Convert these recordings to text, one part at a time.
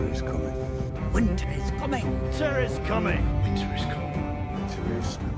Winter is coming. Winter is coming. Winter is coming. Winter is coming. Winter is coming.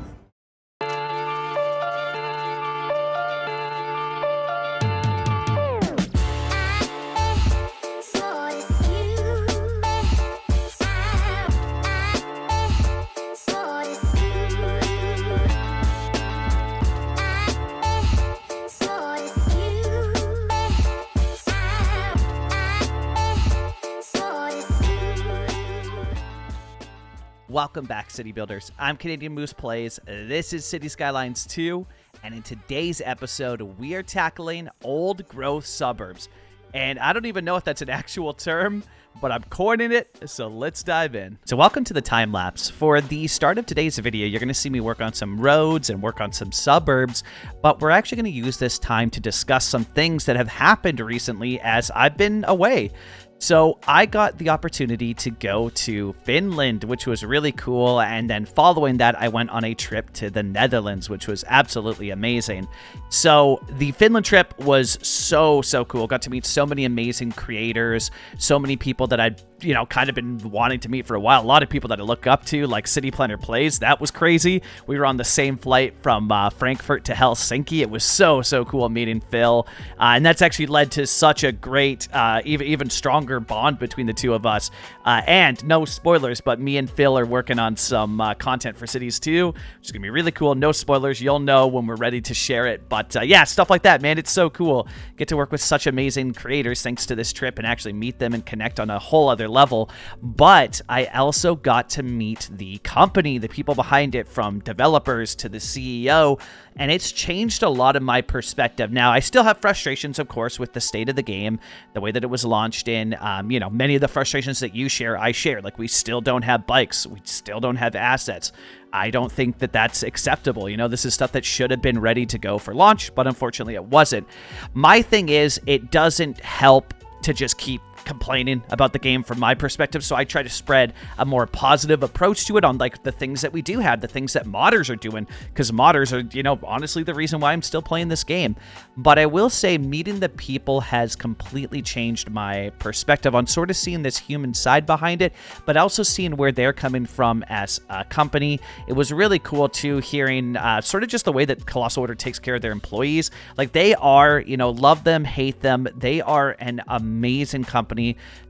Welcome back, City Builders. I'm CanadianMoosePlays. This is City Skylines 2, and in today's episode, we are tackling old growth suburbs. And I don't even know if that's an actual term, but I'm coining it, so let's dive in. So welcome to the time lapse. For the start of today's video, you're going to see me work on some roads and work on some suburbs, but we're actually going to use this time to discuss some things that have happened recently as I've been away. So I got the opportunity to go to Finland, which was really cool. And then following that, I went on a trip to the Netherlands, which was absolutely amazing. So the Finland trip was so cool. Got to meet so many amazing creators, so many people that I'd, kind of been wanting to meet for a while. A lot of people that I look up to, like CanadianMoosePlays. That was crazy. We were on the same flight from Frankfurt to Helsinki. It was so cool meeting Phil. And that's actually led to such a great, even stronger bond between the two of us. And no spoilers, but me and Phil are working on some content for Cities 2, which is going to be really cool. No spoilers. You'll know when we're ready to share it. But yeah, stuff like that, man. It's so cool. Get to work with such amazing creators thanks to this trip and actually meet them and connect on a whole other level. But I also got to meet the company, the people behind it, from developers to the CEO, and it's changed a lot of my perspective. Now, I still have frustrations, of course, with the state of the game, the way that it was launched in. Many of the frustrations that you share, I share. Like, we still don't have bikes. We still don't have assets. I don't think that that's acceptable. This is stuff that should have been ready to go for launch, but unfortunately it wasn't. My thing is, it doesn't help to just keep complaining about the game from my perspective, so I try to spread a more positive approach to it on like the things that we do have, the things that modders are doing, because modders are, honestly the reason why I'm still playing this game. But I will say meeting the people has completely changed my perspective on sort of seeing this human side behind it, but also seeing where they're coming from as a company. It was really cool too hearing sort of just the way that Colossal Order takes care of their employees. Like, they are, love them, hate them. They are an amazing company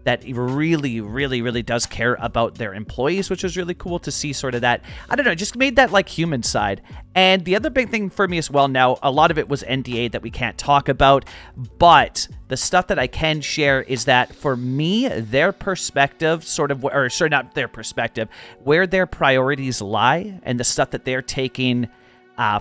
that really does care about their employees, which was really cool to see sort of that. I don't know, just made that like human side. And the other big thing for me as well, now a lot of it was NDA that we can't talk about, but the stuff that I can share is that for me, their perspective not their perspective, where their priorities lie and the stuff that they're taking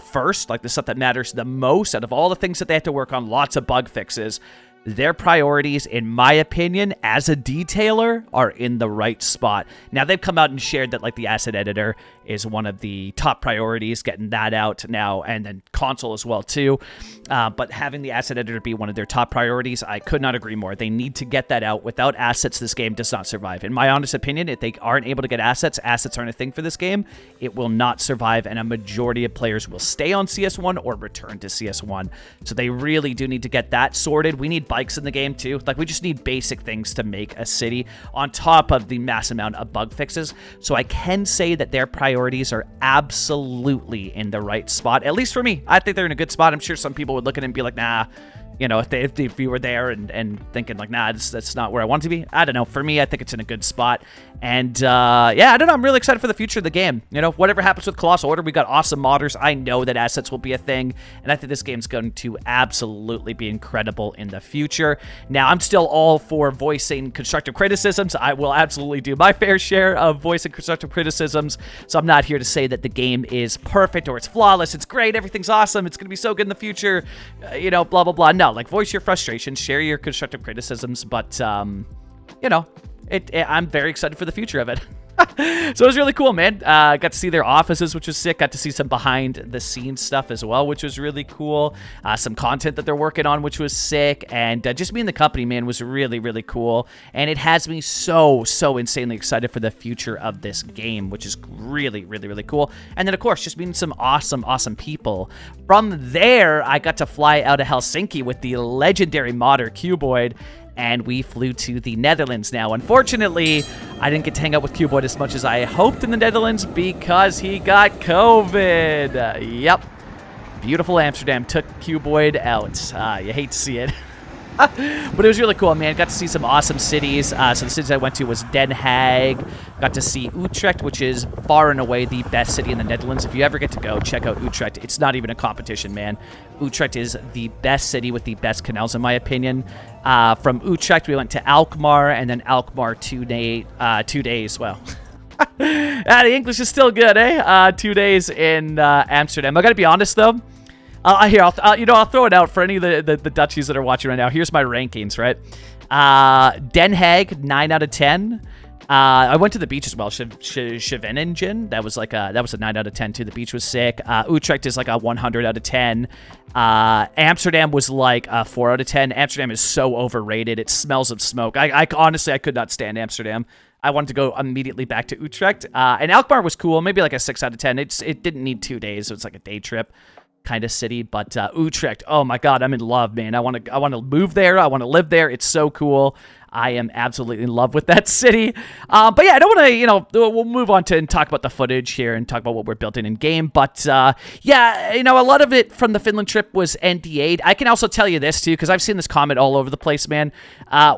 first, like the stuff that matters the most out of all the things that they have to work on, lots of bug fixes. Their priorities, in my opinion, as a detailer, are in the right spot. Now, they've come out and shared that like the asset editor is one of the top priorities, getting that out now, and then console as well too. But having the asset editor be one of their top priorities, I could not agree more. They need to get that out. Without assets, this game does not survive. In my honest opinion, if they aren't able to get assets aren't a thing for this game, it will not survive, and a majority of players will stay on CS1 or return to CS1. So they really do need to get that sorted. We need bikes in the game too. Like, we just need basic things to make a city on top of the mass amount of bug fixes. So I can say that their priorities are absolutely in the right spot. At least for me, I think they're in a good spot. I'm sure some people would look at it and be like, nah, if you were there and thinking like, nah, that's not where I want to be. I don't know. For me, I think it's in a good spot. And yeah, I don't know. I'm really excited for the future of the game. Whatever happens with Colossal Order, we got awesome modders. I know that assets will be a thing, and I think this game's going to absolutely be incredible in the future. Now, I'm still all for voicing constructive criticisms. I will absolutely do my fair share of voicing constructive criticisms. So I'm not here to say that the game is perfect or it's flawless. It's great. Everything's awesome. It's going to be so good in the future. Blah, blah, blah. No, like, voice your frustrations, share your constructive criticisms, but, I'm very excited for the future of it. So it was really cool, man. Got to see their offices, which was sick. Got to see some behind the scenes stuff as well, which was really cool. Some content that they're working on, which was sick. And just being the company, man, was really cool. And it has me so insanely excited for the future of this game, which is really cool. And then, of course, just meeting some awesome people. From there, I got to fly out of Helsinki with the legendary modder Cuboid. and we flew to the Netherlands. Now, unfortunately, I didn't get to hang out with Cuboid as much as I hoped in the Netherlands because he got COVID. Yep. Beautiful Amsterdam took Cuboid out. You hate to see it. But it was really cool, man. Got to see some awesome cities. So the cities I went to was Den Haag. Got to see Utrecht, which is far and away the best city in the Netherlands. If you ever get to go, check out Utrecht. It's not even a competition, man. Utrecht is the best city with the best canals, in my opinion. From Utrecht, we went to Alkmaar, and then Alkmaar 2 days. Well, the English is still good, eh? 2 days in Amsterdam. I gotta be honest, though. Here, I'll throw it out for any of the Dutchies that are watching right now. Here's my rankings, right? Den Haag, 9 out of 10. I went to the beach as well. Scheveningen, that was a 9 out of 10 too. The beach was sick. Utrecht is like a 100 out of 10. Amsterdam was like a 4 out of 10. Amsterdam is so overrated. It smells of smoke. I honestly, I could not stand Amsterdam. I wanted to go immediately back to Utrecht. And Alkmaar was cool, maybe like a 6 out of 10. It didn't need 2 days, so it's like a day trip kind of city. But Utrecht, oh my God, I'm in love, man. I want to move there. I want to live there. It's so cool. I am absolutely in love with that city. But yeah, I don't want to, we'll move on to and talk about the footage here and talk about what we're building in game. But yeah, a lot of it from the Finland trip was NDA'd. I can also tell you this too, because I've seen this comment all over the place, man.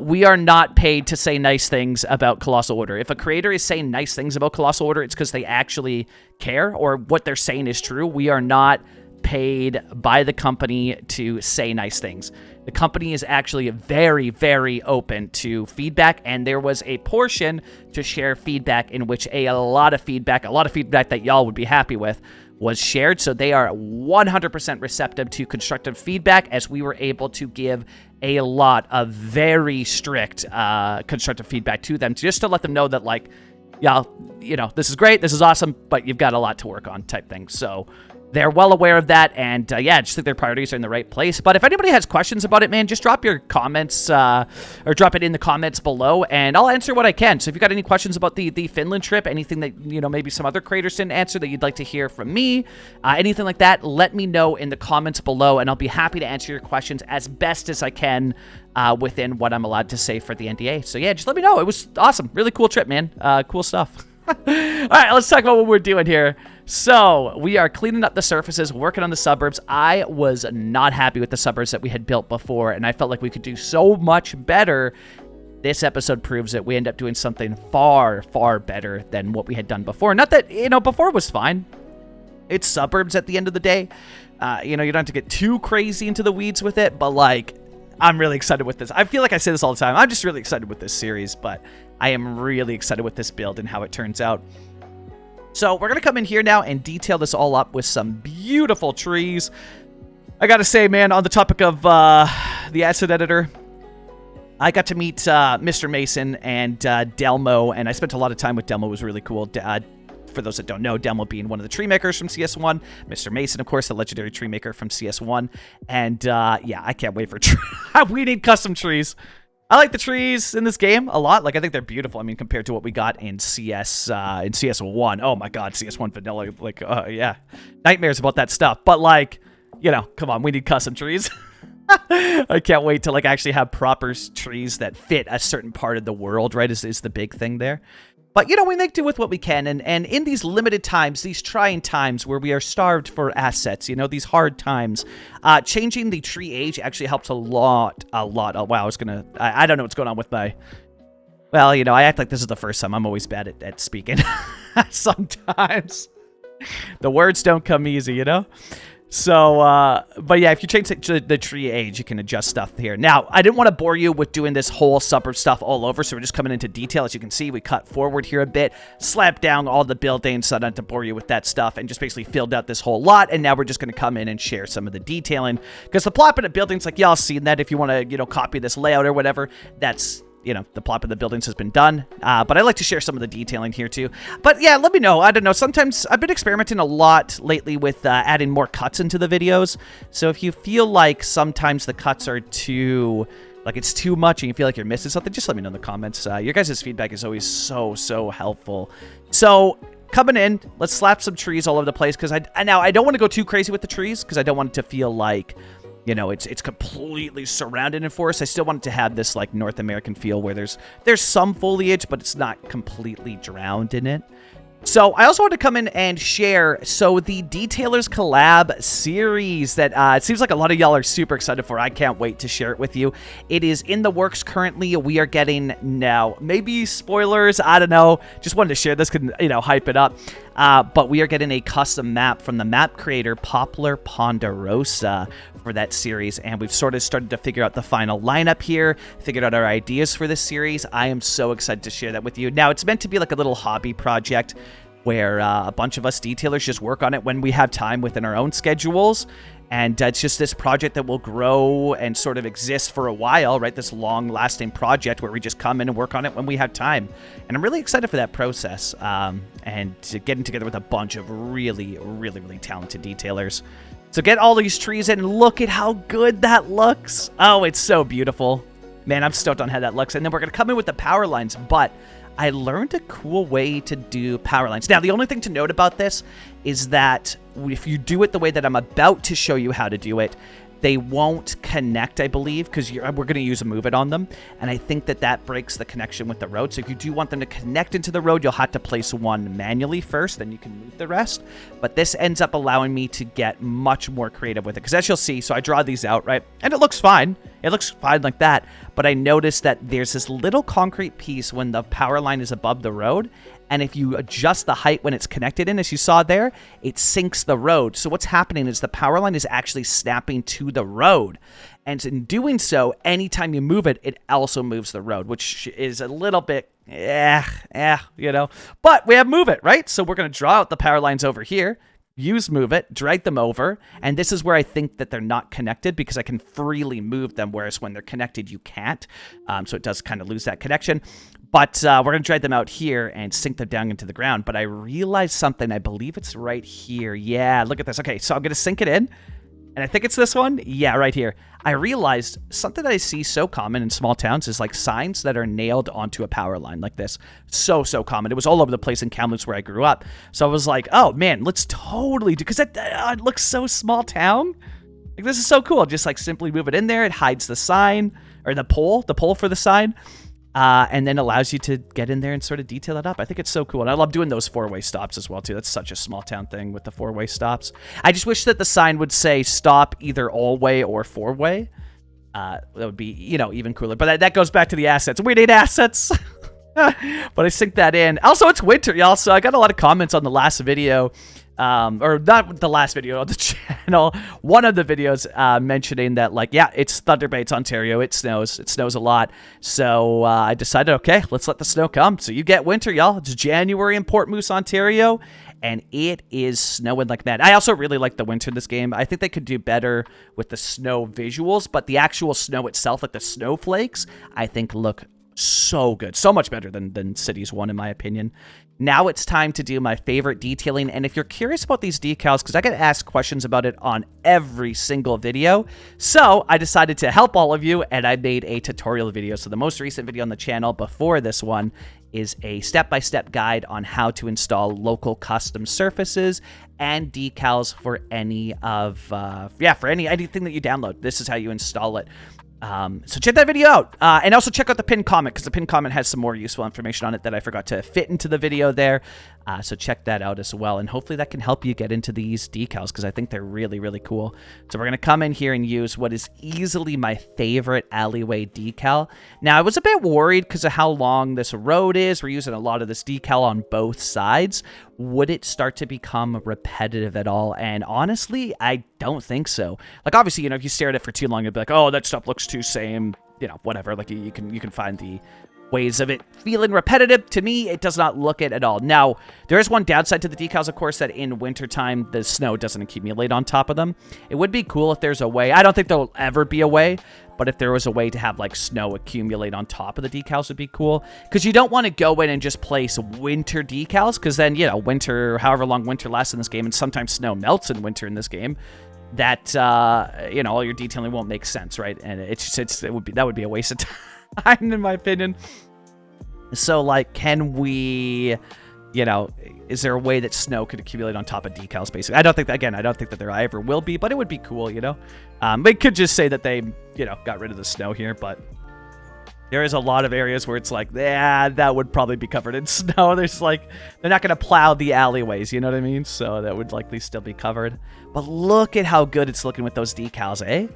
We are not paid to say nice things about Colossal Order. If a creator is saying nice things about Colossal Order, it's because they actually care or what they're saying is true. We are not paid by the company to say nice things. The company is actually very, very open to feedback, and there was a portion to share feedback in which a lot of feedback that y'all would be happy with was shared. So they are 100% receptive to constructive feedback, as we were able to give a lot of very strict constructive feedback to them, just to let them know that, like, y'all, this is great, this is awesome, but you've got a lot to work on type thing. So they're well aware of that, and yeah, I just think their priorities are in the right place. But if anybody has questions about it, man, just drop your comments, or drop it in the comments below, and I'll answer what I can. So if you got any questions about the Finland trip, anything that, maybe some other creators didn't answer that you'd like to hear from me, anything like that, let me know in the comments below, and I'll be happy to answer your questions as best as I can within what I'm allowed to say for the NDA. So yeah, just let me know. It was awesome. Really cool trip, man. Cool stuff. All right, let's talk about what we're doing here. So we are cleaning up the surfaces, working on the suburbs. I was not happy with the suburbs that we had built before, and I felt like we could do so much better. This episode proves that we end up doing something far, far better than what we had done before. Not that, before was fine. It's suburbs at the end of the day. You don't have to get too crazy into the weeds with it, but like, I'm really excited with this. I feel like I say this all the time. I'm just really excited with this series, but I am really excited with this build and how it turns out. So we're going to come in here now and detail this all up with some beautiful trees. I got to say, man, on the topic of the asset editor, I got to meet Mr. Mason and Delmo, and I spent a lot of time with Delmo. It was really cool. For those that don't know, Delmo being one of the tree makers from CS1, Mr. Mason, of course, the legendary tree maker from CS1, and yeah, I can't wait for we need custom trees. I like the trees in this game a lot. Like, I think they're beautiful. I mean, compared to what we got in CS1. Oh my God, CS1 vanilla. Like, yeah, nightmares about that stuff. But like, come on, we need custom trees. I can't wait to like actually have proper trees that fit a certain part of the world. Right, is the big thing there. But, we make do with what we can, and in these limited times, these trying times where we are starved for assets, these hard times, changing the tree age actually helps a lot. Oh, wow, I don't know what's going on with my, well, I act like this is the first time. I'm always bad at speaking. Sometimes. The words don't come easy, So, but yeah, if you change the tree age, you can adjust stuff here. Now, I didn't want to bore you with doing this whole suburb stuff all over, so we're just coming into detail. As you can see, we cut forward here a bit, slapped down all the buildings, so I don't have to bore you with that stuff, and just basically filled out this whole lot, and now we're just going to come in and share some of the detailing, because the plot in the buildings, like y'all seen that, if you want to, copy this layout or whatever, that's, the plot of the buildings has been done, but I like to share some of the detailing here too. But yeah, let me know. I don't know. Sometimes I've been experimenting a lot lately with adding more cuts into the videos. So if you feel like sometimes the cuts are too, like it's too much and you feel like you're missing something, just let me know in the comments. Your guys' feedback is always so helpful. So coming in, let's slap some trees all over the place, because I don't want to go too crazy with the trees, because I don't want it to feel like you know, it's completely surrounded in forest. I still want it to have this like North American feel where there's some foliage, but it's not completely drowned in it. So I also want to come in and share, so the Detailers Collab series that it seems like a lot of y'all are super excited for. I can't wait to share it with you. It is in the works currently. We are getting now, maybe spoilers, I don't know. Just wanted to share this, could, you know, hype it up. But we are getting a custom map from the map creator, Poplar Ponderosa, for that series, and we've sort of started to figure out the final lineup here, figured out our ideas for this series. I am so excited to share that with you. Now, it's meant to be like a little hobby project where a bunch of us detailers just work on it when we have time within our own schedules. And it's just this project that will grow and sort of exist for a while, right? This long-lasting project where we just come in and work on it when we have time. And I'm really excited for that process and to getting together with a bunch of really, really, really talented detailers. So get all these trees in and look at how good that looks. Oh, it's so beautiful. Man, I'm stoked on how that looks. And then we're going to come in with the power lines, but I learned a cool way to do power lines. Now, the only thing to note about this is that if you do it the way that I'm about to show you how to do it, they won't connect, I believe, because we're going to use a move it on them. And I think that that breaks the connection with the road. So if you do want them to connect into the road, you'll have to place one manually first, then you can move the rest. But this ends up allowing me to get much more creative with it. Because as you'll see, so I draw these out, right? And it looks fine. It looks fine like that. But I noticed that there's this little concrete piece when the power line is above the road. And if you adjust the height when it's connected in, as you saw there, it sinks the road. So what's happening is the power line is actually snapping to the road. And in doing so, anytime you move it, it also moves the road, which is a little bit, you know. But we have move it, right? So we're going to draw out the power lines over here. Use move it, drag them over, and this is where I think that they're not connected because I can freely move them, whereas when they're connected, you can't. So it does kind of lose that connection. But we're going to drag them out here and sink them down into the ground. But I realized something. I believe it's right here. Yeah, look at this. Okay, so I'm going to sink it in. And I think it's this one. Yeah, right here. I realized something that I see so common in small towns is like signs that are nailed onto a power line like this. So common. It was all over the place in Kamloops where I grew up. So I was like, oh man, let's totally do, because it looks so small town. Like this is so cool. Just like simply move it in there. It hides the sign or the pole for the sign. And then allows you to get in there and sort of detail it up. I think it's so cool. And I love doing those four-way stops as well, too. That's such a small town thing with the four-way stops. I just wish that the sign would say stop either all-way or four-way. That would be, you know, even cooler. But that goes back to the assets. We need assets. But I sink that in. Also, it's winter, y'all. So I got a lot of comments on the last video. Or not the last video on the channel, one of the videos mentioning that, like, yeah, it's Thunder Bay, it's Ontario, it snows a lot. So I decided, okay, let's let the snow come. So you get winter, y'all. It's January in Port Moose, Ontario, and it is snowing like mad. I also really like the winter in this game. I think they could do better with the snow visuals, but the actual snow itself, like the snowflakes, I think look so good, so much better than Cities 1 in my opinion. Now it's time to do my favorite detailing, and if you're curious about these decals, because I get asked questions about it on every single video, so I decided to help all of you, and I made a tutorial video. So the most recent video on the channel before this one is a step-by-step guide on how to install local custom surfaces and decals for any of, anything that you download. This is how you install it. So check that video out, and also check out the pinned comment, because the pinned comment has some more useful information on it that I forgot to fit into the video there. So check that out as well, and hopefully that can help you get into these decals, because I think they're really, really cool. So we're going to come in here and use what is easily my favorite alleyway decal. Now, I was a bit worried because of how long this road is. We're using a lot of this decal on both sides. Would it start to become repetitive at all? And honestly, I don't think so. Like, obviously, you know, if you stare at it for too long, you'd be like, oh, that stuff looks too same, you know, whatever. Like, you can find the ways of it feeling repetitive. To me, it does not look it at all. Now, there is one downside to the decals, of course, that in wintertime, the snow doesn't accumulate on top of them. It would be cool if there's a way. I don't think there'll ever be a way, but if there was a way to have, like, snow accumulate on top of the decals would be cool. Because you don't want to go in and just place winter decals, because then, you know, winter, however long winter lasts in this game, and sometimes snow melts in winter in this game, that, you know, all your detailing won't make sense, right? And that would be a waste of time, in my opinion. So, like, can we you know, is there a way that snow could accumulate on top of decals, basically? I don't think that there ever will be, but it would be cool, you know? They could just say that they, you know, got rid of the snow here, but there is a lot of areas where it's like, yeah, that would probably be covered in snow. There's like, they're not going to plow the alleyways, you know what I mean? So that would likely still be covered. But look at how good it's looking with those decals, eh?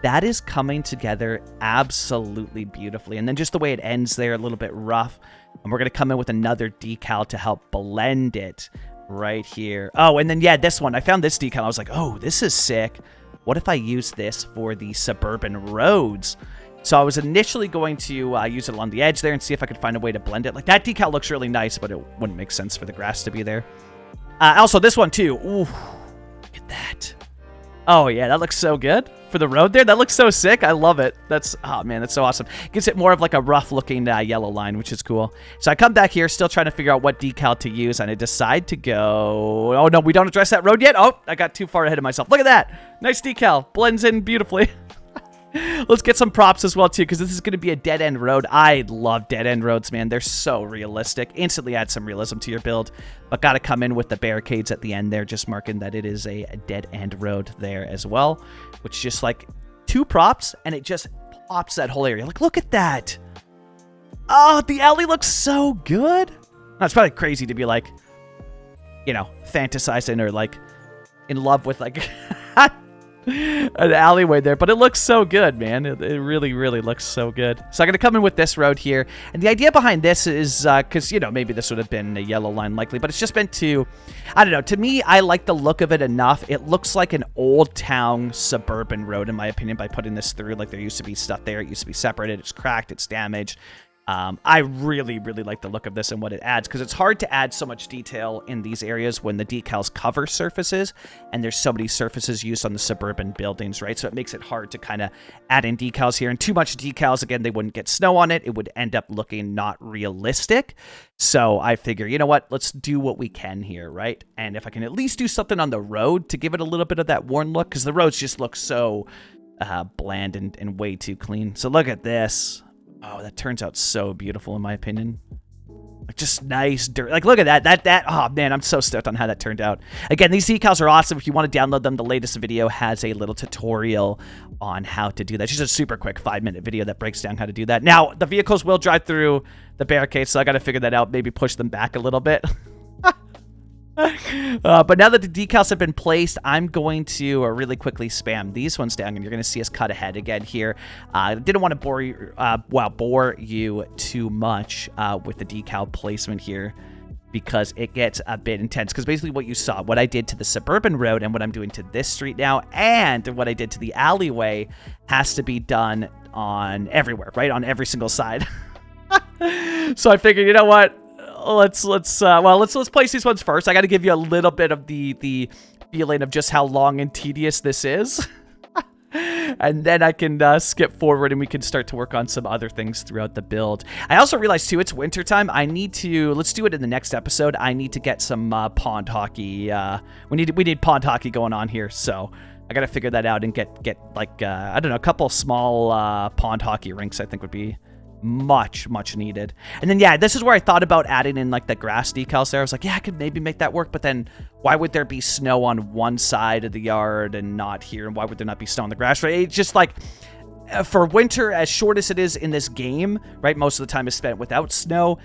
That is coming together absolutely beautifully. And then just the way it ends there, a little bit rough. And we're going to come in with another decal to help blend it right here. Oh, and then, yeah, this one. I found this decal. I was like, oh, this is sick. What if I use this for the suburban roads? So I was initially going to use it along the edge there and see if I could find a way to blend it. Like, that decal looks really nice, but it wouldn't make sense for the grass to be there. Also, this one, too. Ooh, look at that. Oh, yeah, that looks so good. For the road there, that looks so sick. I love it. That's, oh, man, that's so awesome. Gives it more of like a rough-looking yellow line, which is cool. So I come back here, still trying to figure out what decal to use, and I decide to go... Oh, no, we don't address that road yet? Oh, I got too far ahead of myself. Look at that. Nice decal. Blends in beautifully. Let's get some props as well, too, because this is going to be a dead-end road. I love dead-end roads, man. They're so realistic. Instantly add some realism to your build, but got to come in with the barricades at the end there, just marking that it is a dead-end road there as well, which just, like, 2 props, and it just pops that whole area. Like, look at that. Oh, the alley looks so good. Now, it's probably crazy to be, like, you know, fantasizing or, like, in love with, like... an alleyway there, but it looks so good, man. It really, really looks so good. So I'm going to come in with this road here. And the idea behind this is, because, you know, maybe this would have been a yellow line likely, but it's just meant to, I don't know, to me, I like the look of it enough. It looks like an old town suburban road, in my opinion, by putting this through. Like, there used to be stuff there. It used to be separated. It's cracked. It's damaged. I really, really like the look of this and what it adds, because it's hard to add so much detail in these areas when the decals cover surfaces, and there's so many surfaces used on the suburban buildings, right? So it makes it hard to kind of add in decals here, and too much decals, again, they wouldn't get snow on it. It would end up looking not realistic. So I figure, you know what? Let's do what we can here, right? And if I can at least do something on the road to give it a little bit of that worn look, because the roads just look so bland and way too clean. So look at this. Oh, that turns out so beautiful, in my opinion. Like, just nice dirt. Like, look at that. Oh, man, I'm so stoked on how that turned out. Again, these decals are awesome. If you want to download them, the latest video has a little tutorial on how to do that. It's just a super quick 5-minute video that breaks down how to do that. Now, the vehicles will drive through the barricades, so I got to figure that out. Maybe push them back a little bit. But now that the decals have been placed, I'm going to really quickly spam these ones down, and you're going to see us cut ahead again here. I didn't want to bore you too much with the decal placement here, because it gets a bit intense. Because basically what you saw, what I did to the suburban road and what I'm doing to this street now, and what I did to the alleyway has to be done on everywhere, right? On every single side. So I figured, you know what? Let's place these ones first. I got to give you a little bit of the feeling of just how long and tedious this is. And then I can skip forward and we can start to work on some other things throughout the build. I also realized, too, it's wintertime. Let's do it in the next episode. I need to get some pond hockey. We need pond hockey going on here, so I got to figure that out and get like, I don't know, a couple small pond hockey rinks, I think would be much needed. And then, yeah, this is where I thought about adding in like the grass decals there. I was like, yeah, I could maybe make that work, but then why would there be snow on one side of the yard and not here? And why would there not be snow on the grass? Right? It's just like, for winter, as short as it is in this game, right, most of the time is spent without snow,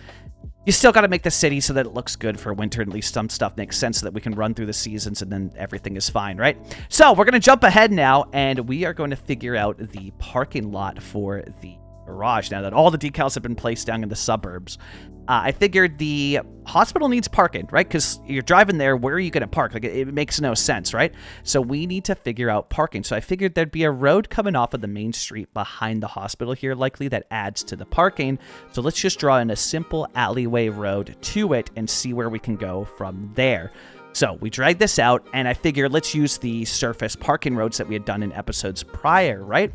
you still got to make the city so that it looks good for winter. At least some stuff makes sense so that we can run through the seasons and then everything is fine, right? So we're going to jump ahead now, and we are going to figure out the parking lot for the garage now that all the decals have been placed down in the suburbs. I figured the hospital needs parking, right? Because you're driving there, where are you going to park? Like, it makes no sense, right? So we need to figure out parking. So I figured there'd be a road coming off of the main street behind the hospital here, likely, that adds to the parking. So let's just draw in a simple alleyway road to it and see where we can go from there. So we drag this out, and I figure let's use the surface parking roads that we had done in episodes prior, right?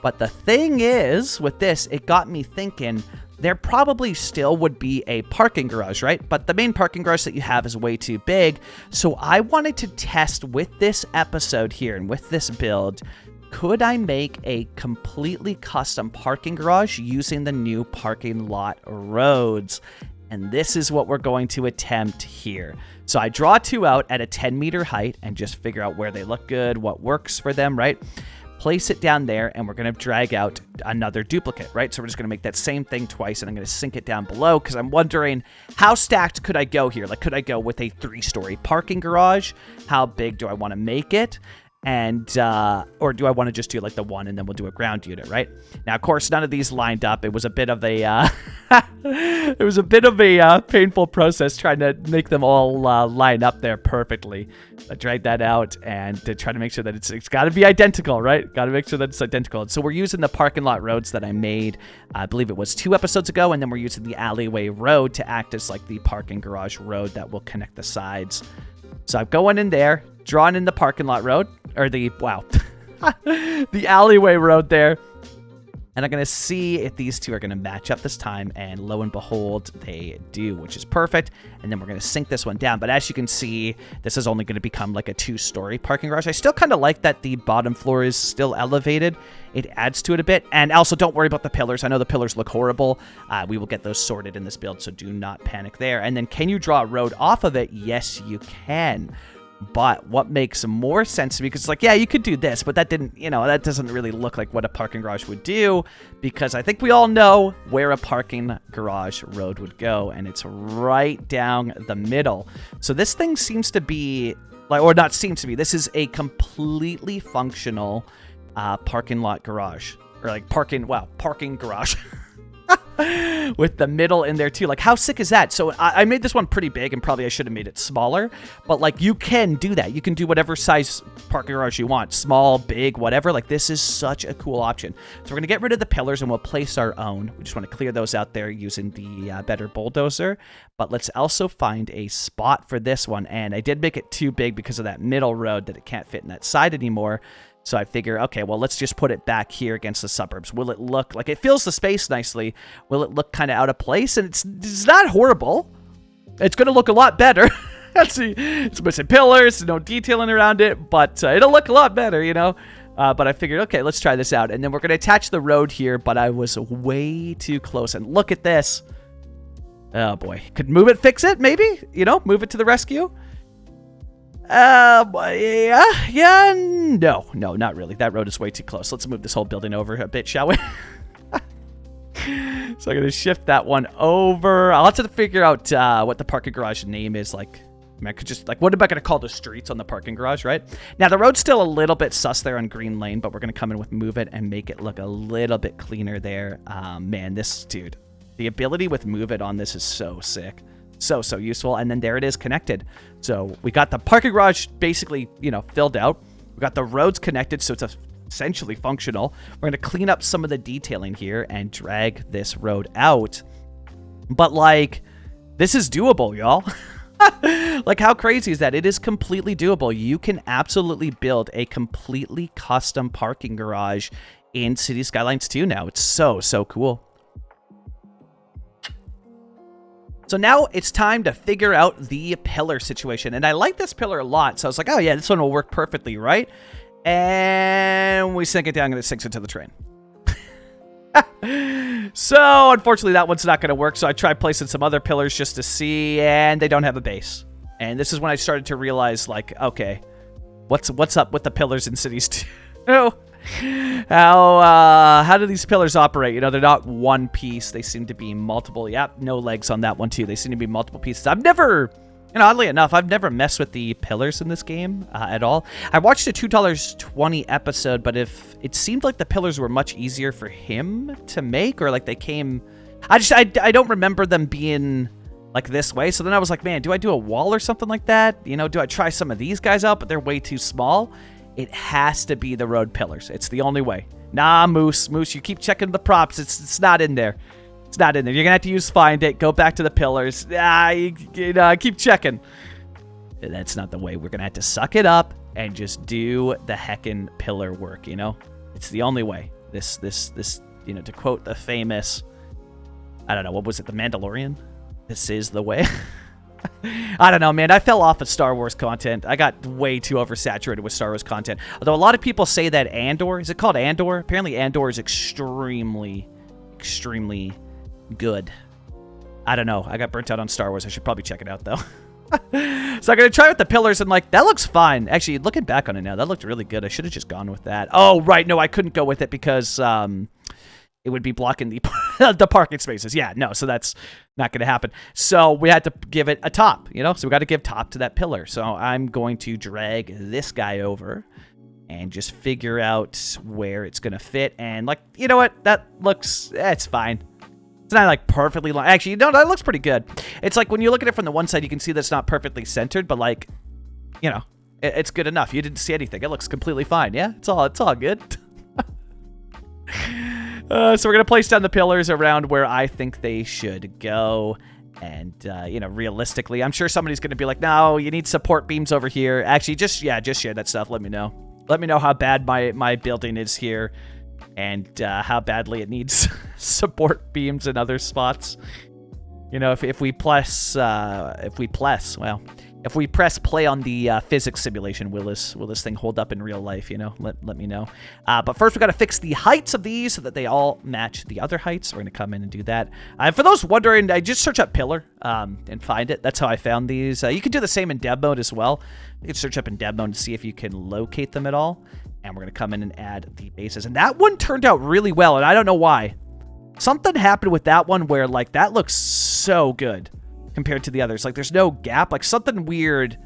But the thing is, with this, it got me thinking, there probably still would be a parking garage, right? But the main parking garage that you have is way too big. So I wanted to test with this episode here and with this build, could I make a completely custom parking garage using the new parking lot roads? And this is what we're going to attempt here. So I draw 2 out at a 10-meter height and just figure out where they look good, what works for them, right? Place it down there, and we're going to drag out another duplicate, right? So we're just going to make that same thing twice, and I'm going to sink it down below because I'm wondering how stacked could I go here? Like, could I go with a 3-story parking garage? How big do I want to make it? And or do I want to just do like the one and then we'll do a ground unit, right? Now, of course, none of these lined up. It was a bit of a painful process trying to make them all line up there perfectly. I dragged that out and to try to make sure that it's got to be identical, right? Got to make sure that it's identical. So we're using the parking lot roads that I made, I believe it was 2 episodes ago, and then we're using the alleyway road to act as like the parking garage road that will connect the sides. So I'm going in there, drawing in the parking lot road, or the alleyway road there. And I'm going to see if these two are going to match up this time. And lo and behold, they do, which is perfect. And then we're going to sink this one down. But as you can see, this is only going to become like a 2-story parking garage. I still kind of like that the bottom floor is still elevated. It adds to it a bit. And also, don't worry about the pillars. I know the pillars look horrible. We will get those sorted in this build, so do not panic there. And then can you draw a road off of it? Yes, you can. But what makes more sense to me, because it's like, yeah, you could do this, but that didn't, that doesn't really look like what a parking garage would do, because I think we all know where a parking garage road would go, and it's right down the middle. So this thing seems to be, or not seems to be, this is a completely functional parking lot garage, or like parking garage. With the middle in there too. Like, how sick is that? So I made this one pretty big, and probably I should have made it smaller, but like, you can do that. You can do whatever size parking garage you want, small, big, whatever. Like, this is such a cool option. So we're gonna get rid of the pillars and we'll place our own. We just want to clear those out there using the better bulldozer. But let's also find a spot for this one, and I did make it too big because of that middle road that it can't fit in that side anymore. So I figure, okay, well, let's just put it back here against the suburbs. Will it look like it fills the space nicely? Will it look kind of out of place? And it's not horrible. It's going to look a lot better. It's missing pillars, no detailing around it, but it'll look a lot better, But I figured, okay, let's try this out. And then we're going to attach the road here, but I was way too close. And look at this. Oh, boy. Could move it, fix it, maybe? Move it to the rescue? Yeah, no, not really. That road is way too close. Let's move this whole building over a bit, shall we? So I'm going to shift that one over. I'll have to figure out what the parking garage name is. Like, I could just, what am I going to call the streets on the parking garage, right? Now, the road's still a little bit sus there on Green Lane, but we're going to come in with Move It and make it look a little bit cleaner there. Man, this, dude, the ability with Move It on this is so sick. So useful. And then there it is connected. So we got the parking garage basically, filled out. We got the roads connected, so it's essentially functional. We're going to clean up some of the detailing here and drag this road out. But this is doable, y'all. How crazy is that? It is completely doable. You can absolutely build a completely custom parking garage in City Skylines 2 now. It's so cool. So now it's time to figure out the pillar situation. And I like this pillar a lot. So I was like, oh yeah, this one will work perfectly, right? And we sink it down and it sinks into the train. So unfortunately that one's not going to work. So I tried placing some other pillars just to see, and they don't have a base. And this is when I started to realize, okay, what's up with the pillars in Cities 2? How do these pillars operate? They're not one piece. They seem to be multiple. Yep, no legs on that one too. They seem to be multiple pieces. I've never, oddly enough, I've never messed with the pillars in this game at all. I watched a $2.20 episode, but if it seemed like the pillars were much easier for him to make, or they came, I don't remember them being this way. So then I was like, man, do I do a wall or something like that? Do I try some of these guys out, but they're way too small? It has to be the road pillars. It's the only way. Nah, Moose, you keep checking the props. It's not in there. It's not in there. You're gonna have to use Find It. Go back to the pillars. Keep checking. That's not the way. We're gonna have to suck it up and just do the heckin' pillar work. It's the only way. This. To quote the famous, I don't know, what was it? The Mandalorian. This is the way. I don't know, man. I fell off of Star Wars content. I got way too oversaturated with Star Wars content. Although a lot of people say that Andor, is it called Andor? Apparently Andor is extremely good. I don't know. I got burnt out on Star Wars. I should probably check it out, though. So I'm going to try with the pillars, and, like, that looks fine. Actually, looking back on it now, that looked really good. I should have just gone with that. Oh, right. No, I couldn't go with it because it would be blocking the, the parking spaces. Yeah, no, so that's not going to happen. So we had to give it a top, you know? So we got to give top to that pillar. So I'm going to drag this guy over and just figure out where it's going to fit. And, like, you know what? That looks, it's fine. It's not, like, perfectly long. Actually, no, that looks pretty good. It's like when you look at it from the one side, you can see that's not perfectly centered, but, like, you know, it's good enough. You didn't see anything. It looks completely fine. Yeah, it's all good. So we're going to place down the pillars around where I think they should go. And, you know, realistically, I'm sure somebody's going to be like, no, you need support beams over here. Actually, just share that stuff. Let me know. Let me know how bad my building is here. And how badly it needs support beams in other spots. You know, if we press play on the physics simulation, will this thing hold up in real life? You know, let me know. But first, we got to fix the heights of these so that they all match the other heights. We're gonna come in and do that. For those wondering, I just search up pillar and find it. That's how I found these. You can do the same in dev mode as well. You can search up in dev mode to see if you can locate them at all. And we're gonna come in and add the bases. And that one turned out really well, and I don't know why. Something happened with that one where, like, that looks so good compared to the others. Like, there's no gap. Like, something weird.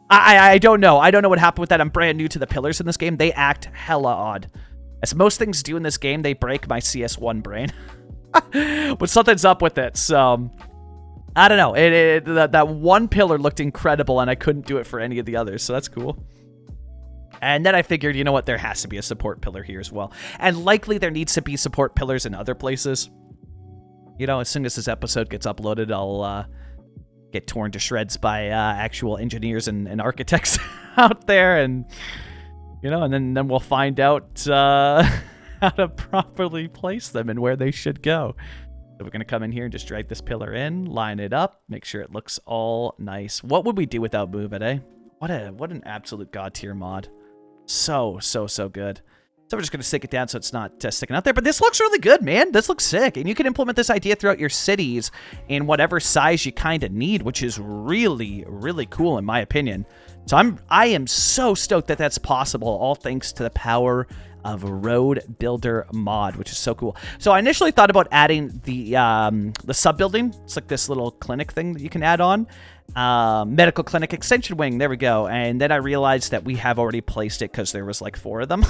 I don't know. I don't know what happened with that. I'm brand new to the pillars in this game. They act hella odd. As most things do in this game, they break my CS1 brain. But something's up with it, so I don't know. That one pillar looked incredible, and I couldn't do it for any of the others, so that's cool. And then I figured, you know what, there has to be a support pillar here as well. And likely there needs to be support pillars in other places. You know, as soon as this episode gets uploaded, I'll get torn to shreds by actual engineers and architects out there. And, you know, and then we'll find out how to properly place them and where they should go. So we're going to come in here and just drag this pillar in, line it up, make sure it looks all nice. What would we do without Move It, eh? What an absolute god tier mod. So good. So we're just going to stick it down so it's not sticking out there. But this looks really good, man. This looks sick. And you can implement this idea throughout your cities in whatever size you kind of need, which is really, really cool in my opinion. So I am so stoked that that's possible, all thanks to the power of Road Builder mod, which is so cool. So I initially thought about adding the sub-building. It's like this little clinic thing that you can add on. Medical clinic extension wing, there we go. And then I realized that we have already placed it because there was like 4 of them.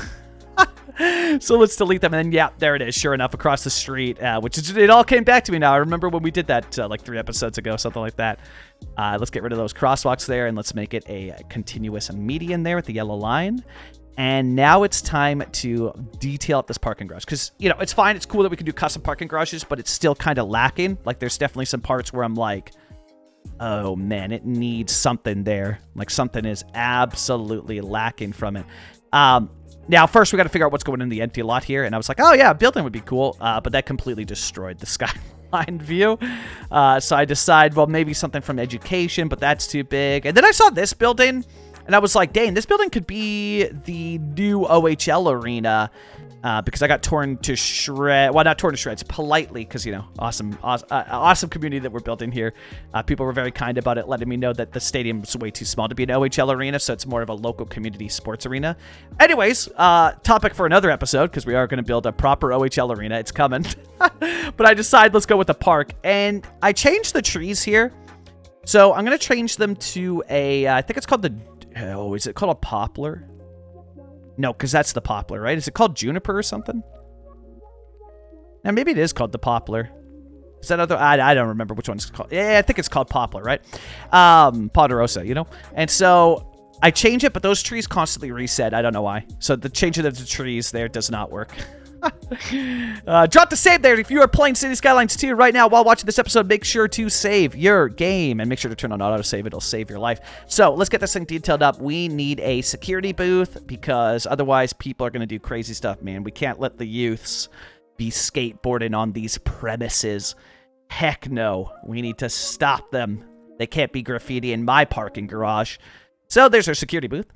So let's delete them, and then yeah, there it is, sure enough, across the street, which is, it all came back to me now. I remember when we did that like 3 episodes ago, something like that. Let's get rid of those crosswalks there, and let's make it a continuous median there with the yellow line. And now it's time to detail up this parking garage, because, you know, it's fine, it's cool that we can do custom parking garages, but it's still kind of lacking. Like, there's definitely some parts where I'm like, oh man, it needs something there. Like, something is absolutely lacking from it. Now, first, we got to figure out what's going in the empty lot here. And I was like, oh, yeah, a building would be cool. But that completely destroyed the skyline view. So I decided, well, maybe something from education, but that's too big. And then I saw this building, and I was like, dang, this building could be the new OHL arena. Because I got torn to shreds. Well, not torn to shreds, politely, because, you know, awesome community that we're building here. People were very kind about it, letting me know that the stadium was way too small to be an OHL arena, so it's more of a local community sports arena. Anyways, topic for another episode, because we are going to build a proper OHL arena. It's coming. But I decided let's go with the park, and I changed the trees here. So I'm going to change them to a, I think it's called is it called a poplar? No, because that's the poplar, right? Is it called juniper or something? Now, maybe it is called the poplar. Is that other? I don't remember which one it's called. Yeah, I think it's called poplar, right? Ponderosa, you know? And so I change it, but those trees constantly reset. I don't know why. So the changing of the trees there does not work. Drop the save there. If you are playing City Skylines 2 right now while watching this episode, make sure to save your game and make sure to turn on autosave. It'll save your life. So let's get this thing detailed up. We need a security booth because otherwise people are going to do crazy stuff, man. We can't let the youths be skateboarding on these premises. Heck no. We need to stop them. They can't be graffiti in my parking garage. So there's our security booth.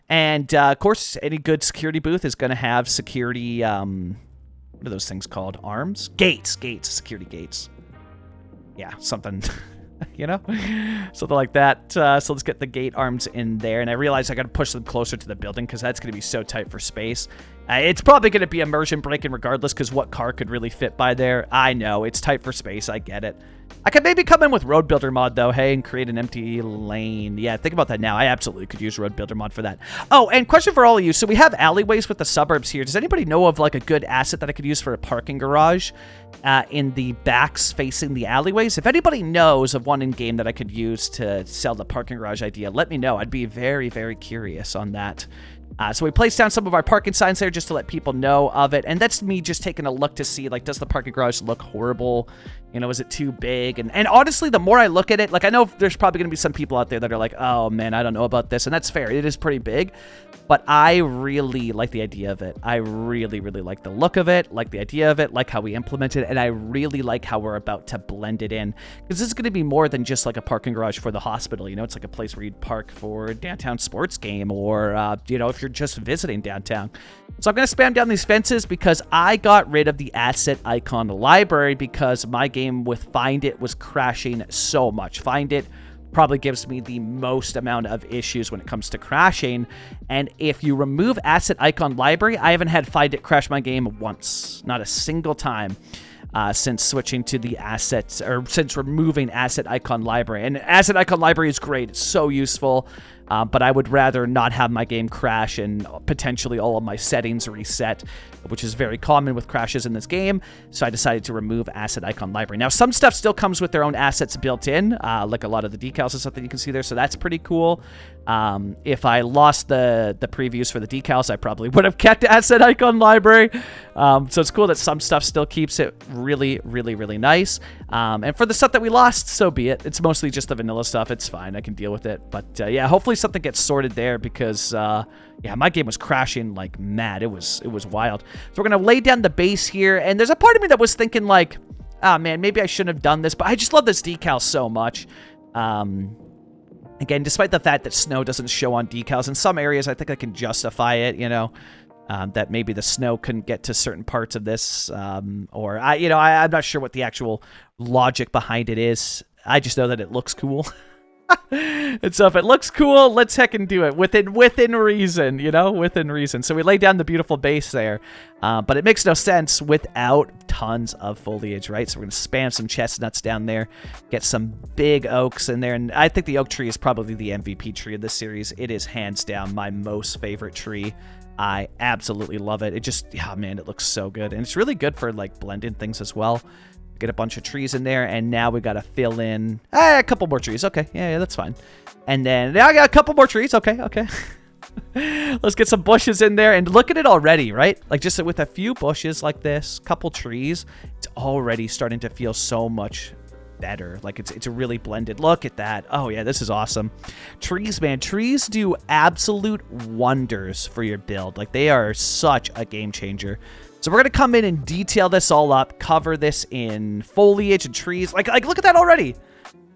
And, of course, any good security booth is going to have security, what are those things called? Arms? Gates, security gates. yeah, something, something like that. So let's get the gate arms in there. And I realize I got to push them closer to the building because that's going to be so tight for space. It's probably going to be immersion breaking regardless because what car could really fit by there? I know, it's tight for space. I get it. I could maybe come in with Road Builder mod, though, hey, and create an empty lane. Yeah, think about that now. I absolutely could use Road Builder mod for that. Oh, and question for all of you. So we have alleyways with the suburbs here. Does anybody know of, like, a good asset that I could use for a parking garage in the backs facing the alleyways? If anybody knows of one in-game that I could use to sell the parking garage idea, let me know. I'd be very, very curious on that. So we placed down some of our parking signs there just to let people know of it. And that's me just taking a look to see, like, does the parking garage look horrible? Is it too big? And honestly, the more I look at it, like, I know there's probably going to be some people out there that are like, oh, man, I don't know about this. And that's fair. It is pretty big. But I really like the idea of it. I really, really like the look of it, like the idea of it, like how we implement it. And I really like how we're about to blend it in. Because this is going to be more than just like a parking garage for the hospital. It's like a place where you'd park for a downtown sports game or, if you're just visiting downtown. So I'm going to spam down these fences because I got rid of the asset icon library because my game with Find It was crashing so much. Find It probably gives me the most amount of issues when it comes to crashing. And if you remove asset icon library, I haven't had Find It crash my game once. Not a single time. Since switching to the assets, or since removing asset icon library. And asset icon library is great. It's so useful. But I would rather not have my game crash and potentially all of my settings reset, which is very common with crashes in this game. So I decided to remove asset icon library. Now, some stuff still comes with their own assets built in, like a lot of the decals and stuff that you can see there. So that's pretty cool. If I lost the previews for the decals, I probably would have kept asset icon library. So it's cool that some stuff still keeps it really, really, really nice. And for the stuff that we lost, so be it. It's mostly just the vanilla stuff. It's fine. I can deal with it. But yeah, hopefully something gets sorted there because yeah, my game was crashing like mad. It was wild. So we're gonna lay down the base here, and there's a part of me that was thinking like, oh man, maybe I shouldn't have done this, but I just love this decal so much. Again, despite the fact that snow doesn't show on decals, in some areas I think I can justify it, that maybe the snow couldn't get to certain parts of this, or I'm not sure what the actual logic behind it is. I just know that it looks cool. And so if it looks cool, let's heckin' do it within reason, within reason. So we lay down the beautiful base there, but it makes no sense without tons of foliage, right? So we're gonna spam some chestnuts down there, get some big oaks in there, and I think the oak tree is probably the MVP tree of this series. It is hands down my most favorite tree. I absolutely love it. It just, man, it looks so good, and it's really good for like blending things as well. Get a bunch of trees in there, and now we got to fill in a couple more trees. Okay, yeah, that's fine. And then I got a couple more trees. Okay. Let's get some bushes in there, and look at it already, right? Like just with a few bushes like this, couple trees, it's already starting to feel so much better. Like it's a really blended. Look at that. Oh yeah, this is awesome. Trees, man, trees do absolute wonders for your build. Like they are such a game changer. So we're going to come in and detail this all up, cover this in foliage and trees. Like look at that already.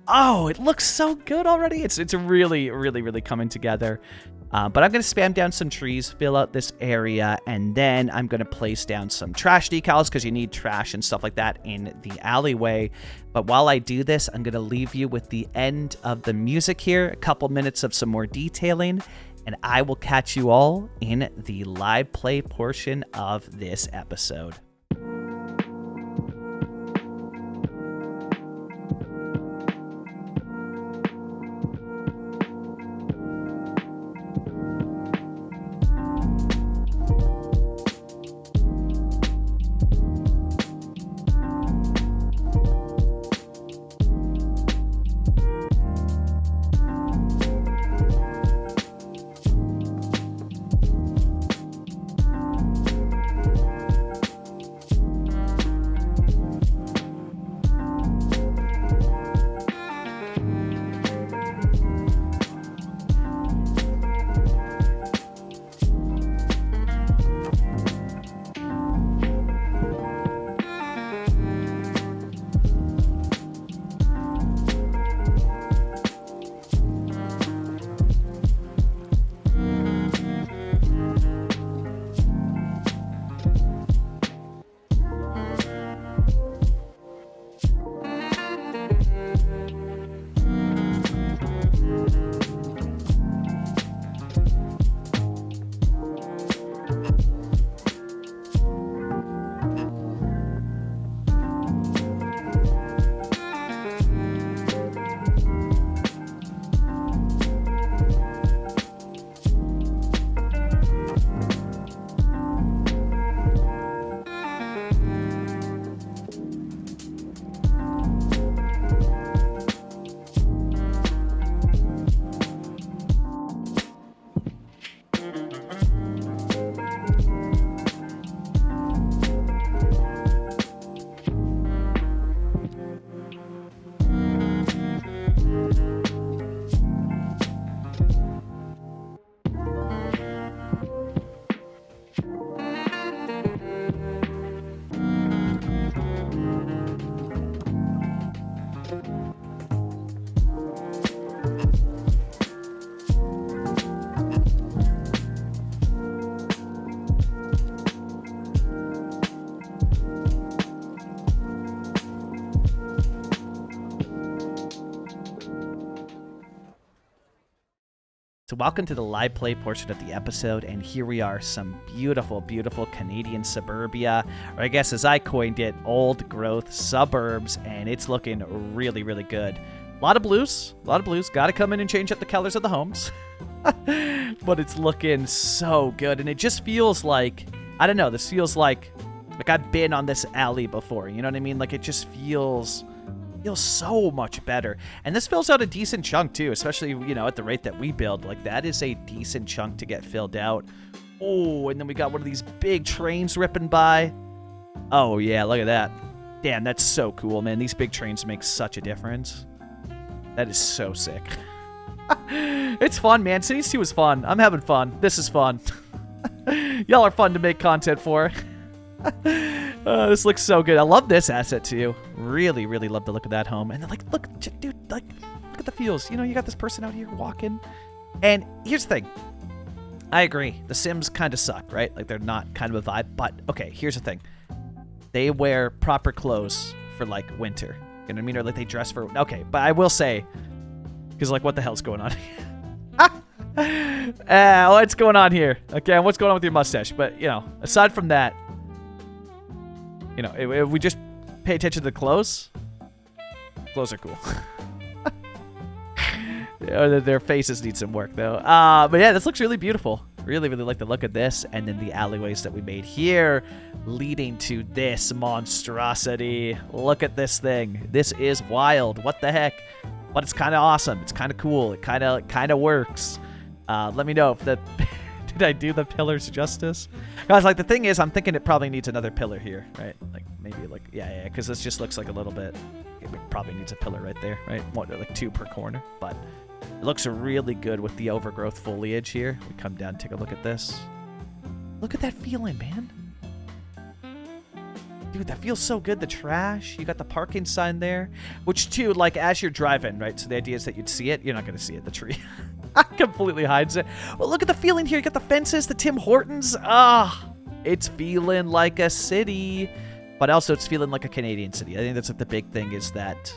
Oh, it looks so good already. It's really, really, really coming together. But I'm going to spam down some trees, fill out this area, and then I'm going to place down some trash decals because you need trash and stuff like that in the alleyway. But while I do this, I'm going to leave you with the end of the music here, a couple minutes of some more detailing, and I will catch you all in the live play portion of this episode. So welcome to the live play portion of the episode, and here we are, some beautiful, beautiful Canadian suburbia, or I guess as I coined it, old growth suburbs, and it's looking really, really good. A lot of blues, gotta come in and change up the colors of the homes, but it's looking so good, and it just feels like, I don't know, this feels like I've been on this alley before, you know what I mean? Like, it just feels so much better. And this fills out a decent chunk too, especially, you know, at the rate that we build. Like, that is a decent chunk to get filled out. Oh, and then we got one of these big trains ripping by. Oh yeah, look at that. Damn, that's so cool, man. These big trains make such a difference. That is so sick. It's fun, man. Cities 2 is fun. I'm having fun. This is fun. Y'all are fun to make content for. This looks so good. I love this asset too. Really, really love the look of that home. And then, like, look, dude, like, look at the feels. You know, you got this person out here walking. And here's the thing. I agree. The Sims kind of suck, right? Like, they're not kind of a vibe. But, okay, here's the thing. They wear proper clothes for, like, winter. You know what I mean? Or, like, they dress for... Okay, but I will say... Because, like, what the hell's going on here? What's going on here? Okay, what's going on with your mustache? But, you know, aside from that... You know, if we just pay attention to the clothes are cool. Their faces need some work, though. But yeah, this looks really beautiful. Really, really like the look of this. And then the alleyways that we made here leading to this monstrosity. Look at this thing. This is wild. What the heck? But it's kind of awesome. It's kind of cool. It kind of works. Let me know if that... Did I do the pillars justice? Guys, like, the thing is, I'm thinking it probably needs another pillar here, right? Like, maybe, like, yeah, because this just looks like a little bit... It probably needs a pillar right there, right? What, like 2 per corner? But it looks really good with the overgrowth foliage here. We come down and take a look at this. Look at that feeling, man. Dude, that feels so good. The trash. You got the parking sign there. Which, too, like, as you're driving, right? So the idea is that you'd see it. You're not going to see it. The tree completely hides it. Well, look at the feeling here. You got the fences, the Tim Hortons. It's feeling like a city. But also, it's feeling like a Canadian city. I think that's like the big thing is that...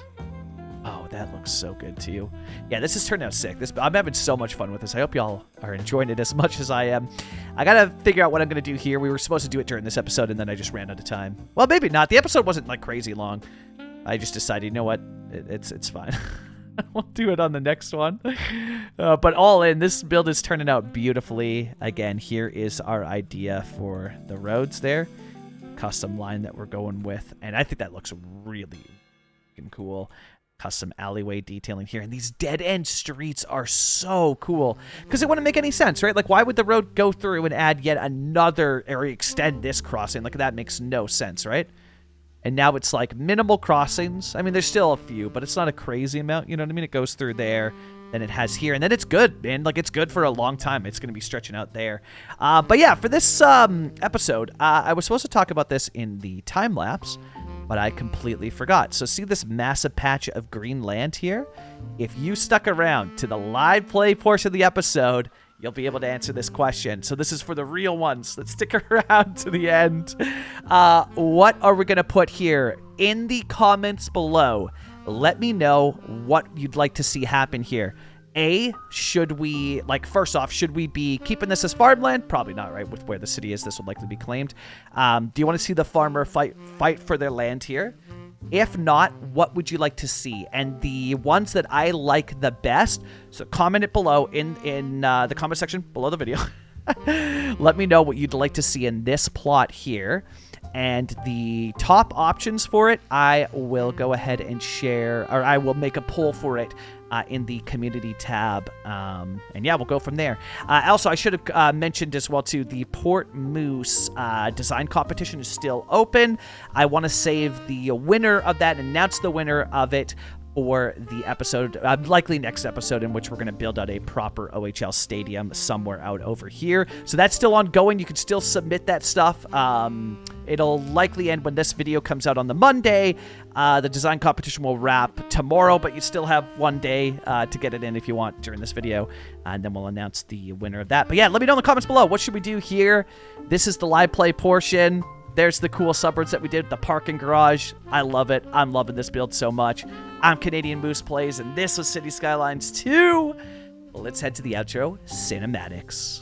Oh, that looks so good, too. Yeah, this has turned out sick. I'm having so much fun with this. I hope y'all are enjoying it as much as I am. I gotta figure out what I'm gonna do here. We were supposed to do it during this episode, and then I just ran out of time. Well, maybe not. The episode wasn't, like, crazy long. I just decided, you know what? It's fine. We'll do it on the next one. But all in, this build is turning out beautifully. Again, here is our idea for the roads there. Custom line that we're going with. And I think that looks really cool. Custom alleyway detailing here. And these dead-end streets are so cool. Because it wouldn't make any sense, right? Like, why would the road go through and add yet another area, extend this crossing? Like, that makes no sense, right? And now it's like minimal crossings. I mean, there's still a few, but it's not a crazy amount. You know what I mean? It goes through there, then it has here, and then it's good, man. Like, it's good for a long time. It's going to be stretching out there. But yeah, for this episode, I was supposed to talk about this in the time lapse, but I completely forgot. So see this massive patch of green land here? If you stuck around to the live play portion of the episode, you'll be able to answer this question. So this is for the real ones. Let's stick around to the end. What are we going to put here? In the comments below, let me know what you'd like to see happen here. Should we, like, first off, should we be keeping this as farmland? Probably not, right? With where the city is, this would likely be claimed. Do you want to see the farmer fight for their land here? If not, what would you like to see? And the ones that I like the best, so comment it below in the comment section below the video. Let me know what you'd like to see in this plot here. And the top options for it, I will go ahead and share, or I will make a poll for it in the community tab. And yeah, we'll go from there. Also, I should have mentioned as well, too, the Port Moose design competition is still open. I want to save the winner of that, announce the winner of it for the episode, likely next episode, in which we're going to build out a proper OHL stadium somewhere out over here. So that's still ongoing. You can still submit that stuff. It'll likely end when this video comes out on the Monday. The design competition will wrap tomorrow, but you still have one day to get it in if you want during this video, and then we'll announce the winner of that. But yeah, let me know in the comments below. What should we do here? This is the live play portion. There's the cool suburbs that we did, the parking garage. I love it. I'm loving this build so much. I'm CanadianMoosePlays, and this was City Skylines 2. let's head to the outro cinematics.